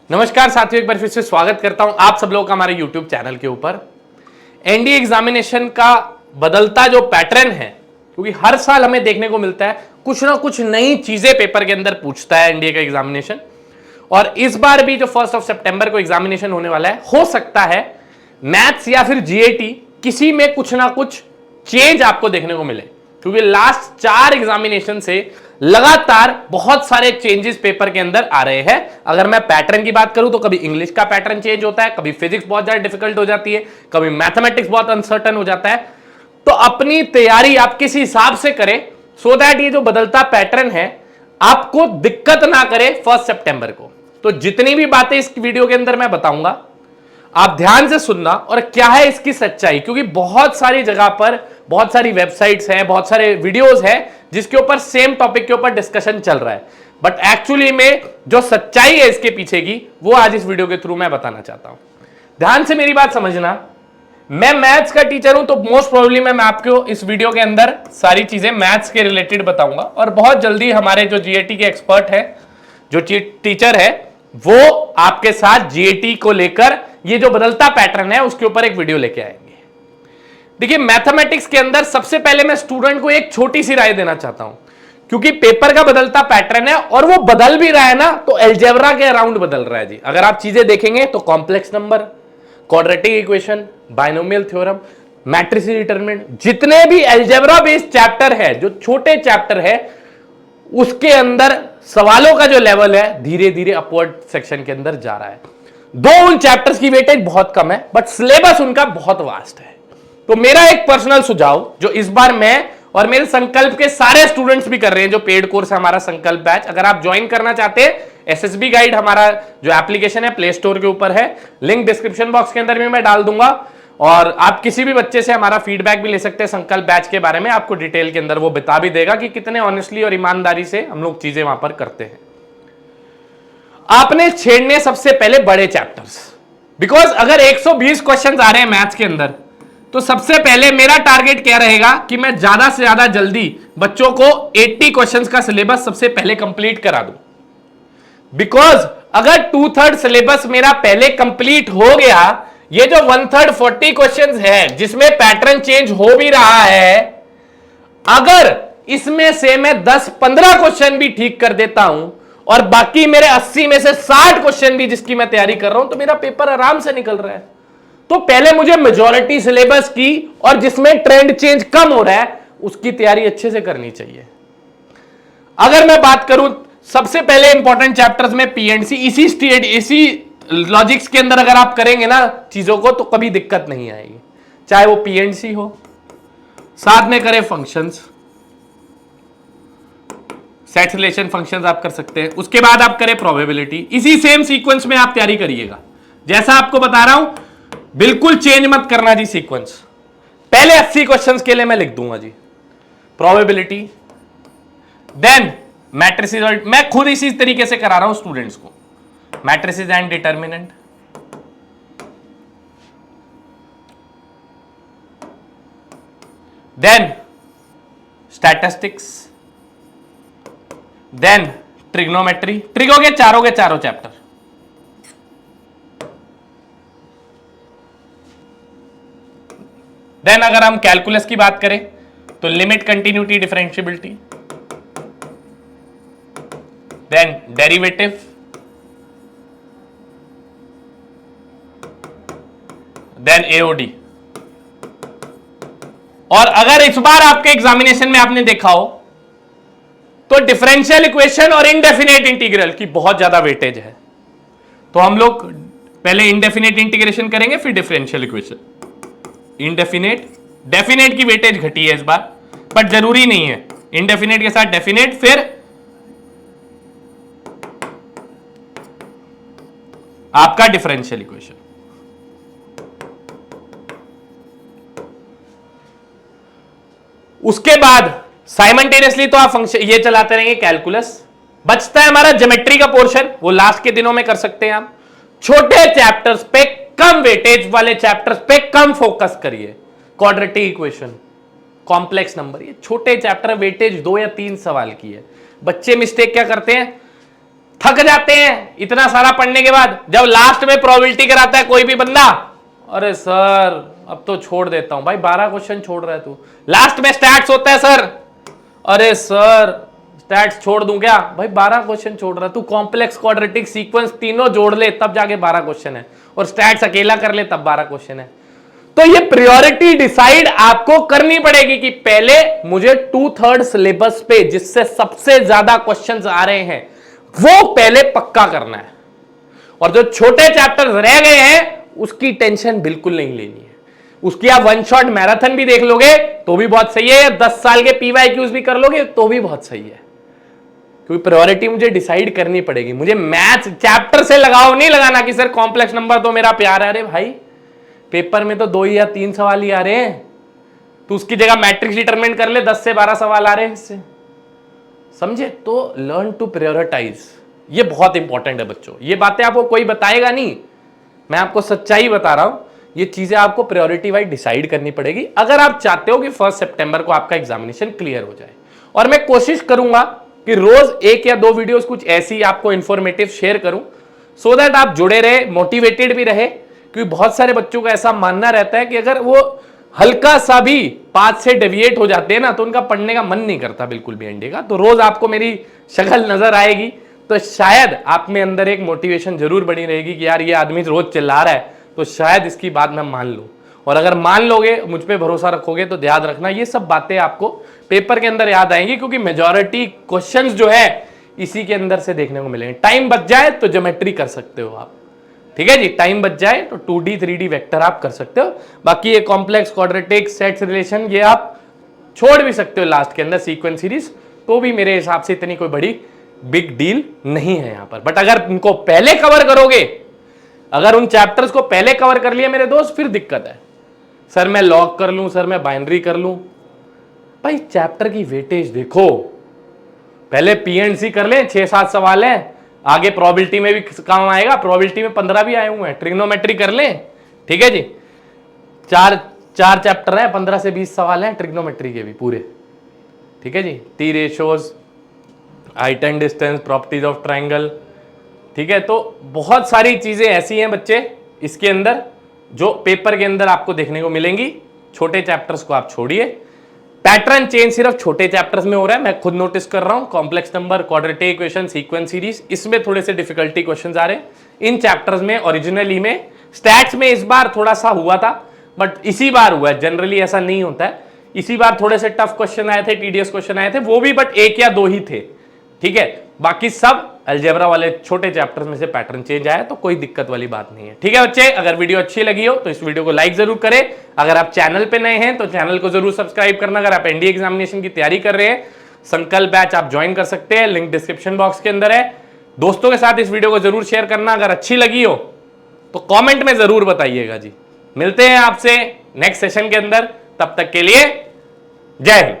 नमस्कार साथियों, एक बार फिर से स्वागत करता हूं आप सब लोगों का हमारे YouTube चैनल के ऊपर। एनडीए एग्जामिनेशन का बदलता जो पैटर्न है, क्योंकि हर साल हमें देखने को मिलता है कुछ ना कुछ नई चीजें पेपर के अंदर पूछता है एनडीए का एग्जामिनेशन। और इस बार भी जो 1 सितंबर को एग्जामिनेशन होने वाला है, हो सकता है मैथ्स या फिर जीएटी किसी में कुछ ना कुछ चेंज आपको देखने को मिले, क्योंकि लास्ट 4 एग्जामिनेशन से लगातार बहुत सारे चेंजेस पेपर के अंदर आ रहे हैं। अगर मैं पैटर्न की बात करूं तो कभी इंग्लिश का पैटर्न चेंज होता है, कभी फिजिक्स बहुत ज्यादा डिफिकल्ट हो जाती है, कभी मैथमेटिक्स बहुत अनसर्टन हो जाता है। तो अपनी तैयारी आप किस हिसाब से करें सो दैट ये जो बदलता पैटर्न है आपको दिक्कत ना करे 1 सितंबर को। तो जितनी भी बातें इस वीडियो के अंदर मैं बताऊंगा आप ध्यान से सुनना, और क्या है इसकी सच्चाई, क्योंकि बहुत सारी जगह पर बहुत सारी वेबसाइट्स हैं, बहुत सारे वीडियोस हैं जिसके ऊपर सेम टॉपिक के ऊपर डिस्कशन चल रहा है, बट एक्चुअली में जो सच्चाई है इसके पीछे की वो आज इस वीडियो के थ्रू मैं बताना चाहता हूं। ध्यान से मेरी बात समझना। मैं मैथ्स का टीचर हूं, तो मोस्ट प्रोबेबली मैं आपको इस वीडियो के अंदर सारी चीजें मैथ्स के रिलेटेड बताऊंगा, और बहुत जल्दी हमारे जो जीएटी के एक्सपर्ट है, जो टीचर है, वो आपके साथ जीएटी को लेकर ये जो बदलता पैटर्न है उसके ऊपर एक वीडियो लेके आएंगे। देखिए, मैथमेटिक्स के अंदर सबसे पहले मैं स्टूडेंट को एक छोटी सी राय देना चाहता हूं, क्योंकि पेपर का बदलता पैटर्न है और वो बदल भी रहा है ना, तो अलजेब्रा के अराउंड बदल रहा है जी। अगर आप चीजें देखेंगे तो complex number, quadratic equation, binomial theorem, matrix determinant, जितने भी अलजेब्रा बेस्ड चैप्टर है, जो छोटे चैप्टर है, उसके अंदर सवालों का जो लेवल है धीरे धीरे अपवर्ड सेक्शन के अंदर जा रहा है। दो उन चैप्टर्स की वेटेज बहुत कम है, बट सिलेबस उनका बहुत वास्ट है। तो मेरा एक पर्सनल सुझाव जो इस बार मैं और मेरे संकल्प के सारे स्टूडेंट्स भी कर रहे हैं, जो पेड कोर्स है हमारा संकल्प बैच, अगर आप ज्वाइन करना चाहते हैं, एसएसबी गाइड हमारा जो एप्लीकेशन है प्ले स्टोर के ऊपर है, लिंक डिस्क्रिप्शन बॉक्स के अंदर भी मैं डाल दूंगा, और आप किसी भी बच्चे से हमारा फीडबैक भी ले सकते हैं संकल्प बैच के बारे में। आपको डिटेल के अंदर वो बता भी देगा कि कितने ऑनेस्टली और ईमानदारी से हम लोग चीजें वहां पर करते हैं। आपने छेड़ने सबसे पहले बड़े चैप्टर्स, बिकॉज अगर 120 क्वेश्चंस आ रहे हैं मैथ्स के अंदर, तो सबसे पहले मेरा टारगेट क्या रहेगा कि मैं ज्यादा से ज्यादा जल्दी बच्चों को 80 क्वेश्चंस का सिलेबस सबसे पहले कंप्लीट करा दूं। बिकॉज अगर 2/3 सिलेबस मेरा पहले कंप्लीट हो गया, ये जो 1/3 40 क्वेश्चंस है जिसमें पैटर्न चेंज हो भी रहा है, अगर इसमें से मैं 10-15 क्वेश्चन भी ठीक कर देता हूं और बाकी मेरे 80 में से 60 क्वेश्चन भी जिसकी मैं तैयारी कर रहा हूं, तो मेरा पेपर आराम से निकल रहा है। तो पहले मुझे मेजॉरिटी सिलेबस की और जिसमें ट्रेंड चेंज कम हो रहा है उसकी तैयारी अच्छे से करनी चाहिए। अगर मैं बात करूं सबसे पहले इंपॉर्टेंट चैप्टर्स में पीएनसी, इसी लॉजिक्स के अंदर अगर आप करेंगे ना चीजों को, तो कभी दिक्कत नहीं आएगी। चाहे वो पीएनसी हो, साथ में करें फंक्शंस, सेट रिलेशन फंक्शंस आप कर सकते हैं, उसके बाद आप करें प्रोबेबिलिटी। इसी सेम सीक्वेंस में आप तैयारी करिएगा, जैसा आपको बता रहा हूं, बिल्कुल चेंज मत करना जी सीक्वेंस। पहले 80 क्वेश्चंस के लिए मैं लिख दूंगा जी प्रोबेबिलिटी, देन मैट्रिसेस, और मैं खुद इसी तरीके से करा रहा हूं स्टूडेंट्स को, matrices and determinant, then statistics, then trigonometry, trigo के चारों चैप्टर, देन अगर हम कैलकुलस की बात करें तो limit, continuity, differentiability, then derivative, then AOD. और अगर इस बार आपके एग्जामिनेशन में आपने देखा हो तो डिफरेंशियल इक्वेशन और इनडेफिनेट इंटीग्रल की बहुत ज्यादा वेटेज है, तो हम लोग पहले इनडेफिनेट इंटीग्रेशन करेंगे फिर डिफरेंशियल इक्वेशन। इनडेफिनेट, डेफिनेट की वेटेज घटी है इस बार, बट जरूरी नहीं है, इनडेफिनेट के साथ डेफिनेट, फिर आपका डिफरेंशियल इक्वेशन। उसके बाद साइमल्टेनियसली तो आप फंक्शन ये चलाते रहेंगे कैलकुलस, बचता है हमारा ज्योमेट्री का पोर्शन, वो लास्ट के दिनों में कर सकते हैं आप। छोटे चैप्टर्स पे, कम वेटेज वाले चैप्टर्स पे कम फोकस करिए, क्वाड्रेटिक इक्वेशन, कॉम्प्लेक्स नंबर, ये छोटे चैप्टर वेटेज 2 या 3 सवाल की है। बच्चे मिस्टेक क्या करते हैं, थक जाते हैं इतना सारा पढ़ने के बाद, जब लास्ट में प्रोबेबिलिटी कराता है कोई भी बंदा, अरे सर अब तो छोड़ देता हूं। भाई 12 क्वेश्चन छोड़ रहा है तू। लास्ट में स्टैट्स होता है सर, अरे सर स्टैट्स छोड़ दूं क्या? भाई 12 क्वेश्चन छोड़ रहा है तू। कॉम्प्लेक्स क्वाड्रेटिक सीक्वेंस तीनों जोड़ ले तब जाके 12 क्वेश्चन है, और स्टैट्स अकेला कर ले तब 12 क्वेश्चन है। तो ये प्रायोरिटी डिसाइड आपको करनी पड़ेगी कि पहले मुझे 2/3 सिलेबस पे जिससे सबसे ज्यादा क्वेश्चंस आ रहे हैं वो पहले पक्का करना है, और जो छोटे चैप्टर्स रह गए हैं उसकी टेंशन बिल्कुल नहीं लेनी है। उसकी आप वन शॉट मैराथन भी देख लोगे तो भी बहुत सही है, या 10 साल के पीवाईक्यूज भी कर लोगे तो भी बहुत सही है, क्योंकि प्रायोरिटी मुझे डिसाइड करनी पड़ेगी। मुझे मैथ्स चैप्टर से लगाव नहीं लगाना कि सर कॉम्प्लेक्स नंबर तो मेरा प्यार है। अरे भाई पेपर में तो 2 या 3 सवाल ही आ रहे हैं, तो उसकी जगह मैट्रिक्स डिटरमिनेट कर ले, 10 से 12 सवाल आ रहे हैं इससे, समझे? तो लर्न टू प्रायोरिटाइज, ये बहुत इंपॉर्टेंट है बच्चों। ये बातें आपको कोई बताएगा नहीं, मैं आपको सच्चाई बता रहा हूं। ये चीजें आपको प्रायोरिटी वाइज डिसाइड करनी पड़ेगी अगर आप चाहते हो कि 1 सितंबर को आपका एग्जामिनेशन क्लियर हो जाए। और मैं कोशिश करूंगा कि रोज 1 या 2 वीडियोस कुछ ऐसी आपको इंफॉर्मेटिव शेयर करूं, सो दैट आप जुड़े रहे, मोटिवेटेड भी रहे। क्योंकि बहुत सारे बच्चों का ऐसा मानना रहता है कि अगर वो हल्का सा भी पाथ से डेविएट हो जाते हैं ना तो उनका पढ़ने का मन नहीं करता बिल्कुल भी एनडीए का। तो रोज आपको मेरी शक्ल नजर आएगी तो शायद आप में अंदर एक मोटिवेशन जरूर बनी रहेगी कि यार ये आदमी रोज चिल्ला रहा है तो शायद इसकी बात मैं मान लूं। और अगर मान लोगे, मुझ पे भरोसा रखोगे, तो ध्यान रखना ये सब बातें आपको पेपर के अंदर याद आएंगी, क्योंकि मेजॉरिटी क्वेश्चंस जो है इसी के अंदर से देखने को मिलेंगे। टाइम बच जाए तो ज्योमेट्री कर सकते हो आप, ठीक है जी। टाइम बच जाए तो 2D 3D वेक्टर आप कर सकते हो। बाकी ये कॉम्प्लेक्स क्वाड्रेटिक सेट्स रिलेशन ये आप छोड़ भी सकते हो लास्ट के अंदर, सीक्वेंस सीरीज, तो भी मेरे हिसाब से इतनी कोई बड़ी बिग डील नहीं है यहां पर। बट अगर इनको पहले कवर करोगे, अगर उन चैप्टर्स को पहले कवर कर लिया मेरे दोस्त, फिर दिक्कत है। सर मैं लॉग कर लूं, सर मैं बाइनरी कर लूं, भाई चैप्टर की वेटेज देखो, पहले पीएनसी कर ले, 6-7 सवाल है, आगे प्रोबेबिलिटी में भी काम आएगा, प्रोबेबिलिटी में 15 भी आए हुए हैं, ट्रिग्नोमेट्री कर ले, ठीक है जी। 4 चैप्टर है, 15 से 20 सवाल हैं ट्रिग्नोमेट्री के भी पूरे, ठीक है जी। T ratios, height and distance, properties of triangle, ठीक है। तो बहुत सारी चीजें ऐसी हैं बच्चे इसके अंदर जो पेपर के अंदर आपको देखने को मिलेंगी। छोटे चैप्टर्स को आप छोड़िए, पैटर्न चेंज सिर्फ छोटे चैप्टर्स में हो रहा है, मैं खुद नोटिस कर रहा हूं। Complex number, quadratic equation, sequence series, इसमें थोड़े से डिफिकल्टी क्वेश्चंस आ रहे हैं इन चैप्टर्स में। ओरिजिनली में स्टैट्स में इस बार थोड़ा सा हुआ था, बट इसी बार हुआ है, जनरली ऐसा नहीं होता है। इसी बार थोड़े से टफ क्वेश्चन आए थे, टीडीएस क्वेश्चन आए थे, वो भी बट 1 या 2 ही थे, ठीक है। बाकी सब अलजेब्रा वाले छोटे चैप्टर्स में से पैटर्न चेंज आया, तो कोई दिक्कत वाली बात नहीं है, ठीक है बच्चे। अगर वीडियो अच्छी लगी हो तो इस वीडियो को लाइक जरूर करें। अगर आप चैनल पे नए हैं तो चैनल को जरूर सब्सक्राइब करना। अगर आप एनडीए एग्जामिनेशन की तैयारी कर रहे हैं, संकल्प बैच आप ज्वाइन कर सकते हैं, लिंक डिस्क्रिप्शन बॉक्स के अंदर है। दोस्तों के साथ इस वीडियो को जरूर शेयर करना। अगर अच्छी लगी हो तो कॉमेंट में जरूर बताइएगा जी। मिलते हैं आपसे नेक्स्ट सेशन के अंदर, तब तक के लिए जय हिंद।